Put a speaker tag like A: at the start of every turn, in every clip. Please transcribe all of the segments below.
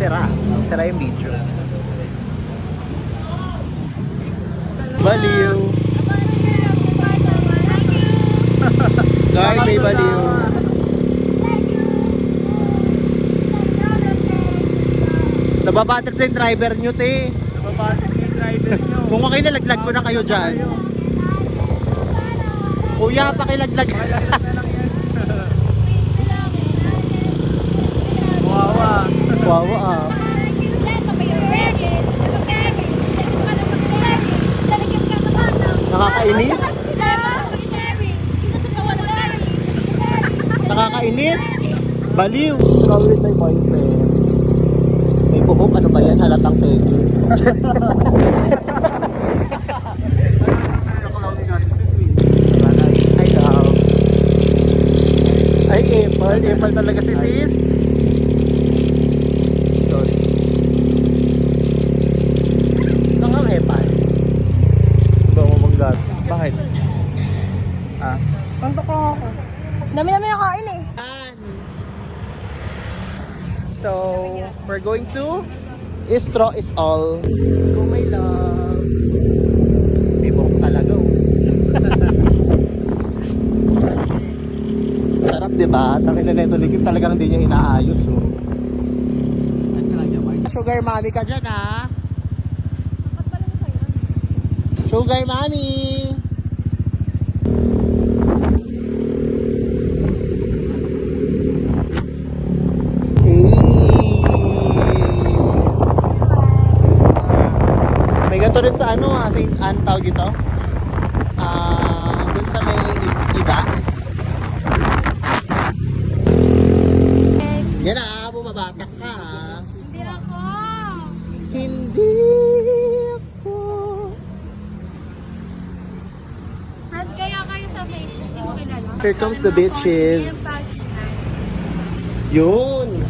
A: Sira. Sira yung video. Baliw. Guard, may baliw. Nababatrip na yung driver nyo, te.
B: Nababasit yung driver nyo.
A: Kung okay, nalaglag ko na kayo dyan. Kuya, pakilaglag.
B: Wawa.
A: Wawa ah. Nakakainis? Nakakainis? Baliw. Stroll with my boyfriend. May buhok, ano ba yan? Halatang peke. I love. Ay, Apple. Apple talaga si sis. Sorry. Nangang Apple. Ba mo manggat?
B: Bakit? Ah?
C: Pantok lang ako. Dami-dami na kain eh.
A: So, we're going to Straw is all. Let's go, my love. May buhok talaga. Oh. Sarap, diba? Takin na neto ligid talagang hindi niya inaayos. Oh. Sugar mommy ka dyan, ha? Sugar mommy! Ganito rin sa ano St. Anne tawag ito. Dun sa may iba. Yan na, bumabatak ka.
C: Hindi ako.
A: Hindi ako.
C: Friend kaya kayo sa Facebook, hindi mo kilala.
A: Here comes the bitches. Yun.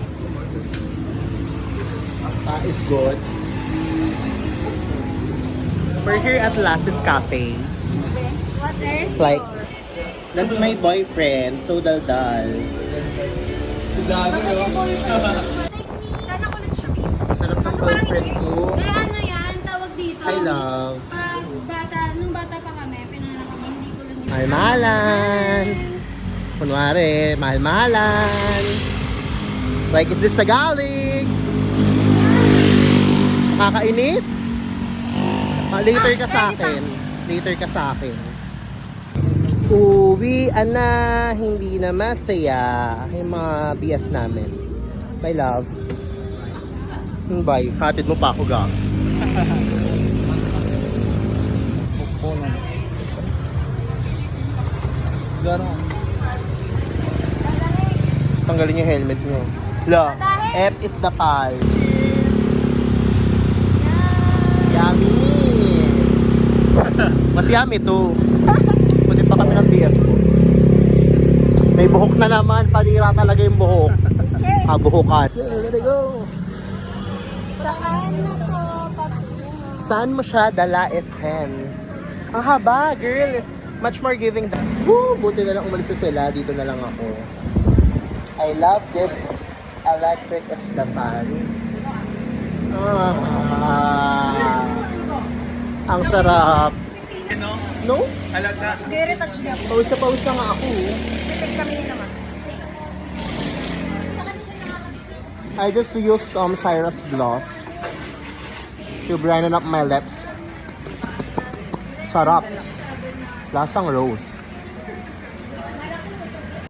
A: That is good. We're here at Lasses Cafe.
C: What else?
A: Like, that's my boyfriend. So dal-dal.
C: Sana kulit siya, babe.
A: Sarap ng boyfriend ko.
C: Kaya ano yan, tawag dito.
A: I love.
C: Nung bata pa kami, pinanganak kami, hindi ko lang yung...
A: Mahal-mahalan. Kunwari, mahal-mahalan. Like, is this Tagalog? Nakakainis? Later ka sa akin. Later ka sa akin. Uwian na, hindi na masaya. Yung mga BF namin. My love. Bye. Hatid mo pa ako, ga.
B: Garo.
A: Tanggalin yung helmet nyo. La, F is the pal. Yummy! Mas yummy to. Pwede pa kami ng BF ko. May buhok na naman. Panira talaga yung buhok. Kabuhukan. Let it go.
C: Saan na to, papu?
A: Saan mo siya dala esen? Ang haba, girl. Much more giving. Woo! Buti na lang umalis na sila. Dito na lang ako. I love this electric Estefan. Ang sarap. No?
B: Halaga.
C: Very touch niya.
A: Pawis na nga ako.
C: Pipick kami naman.
A: I just use Shira's gloss to brighten up my lips. Sarap. Lasang rose.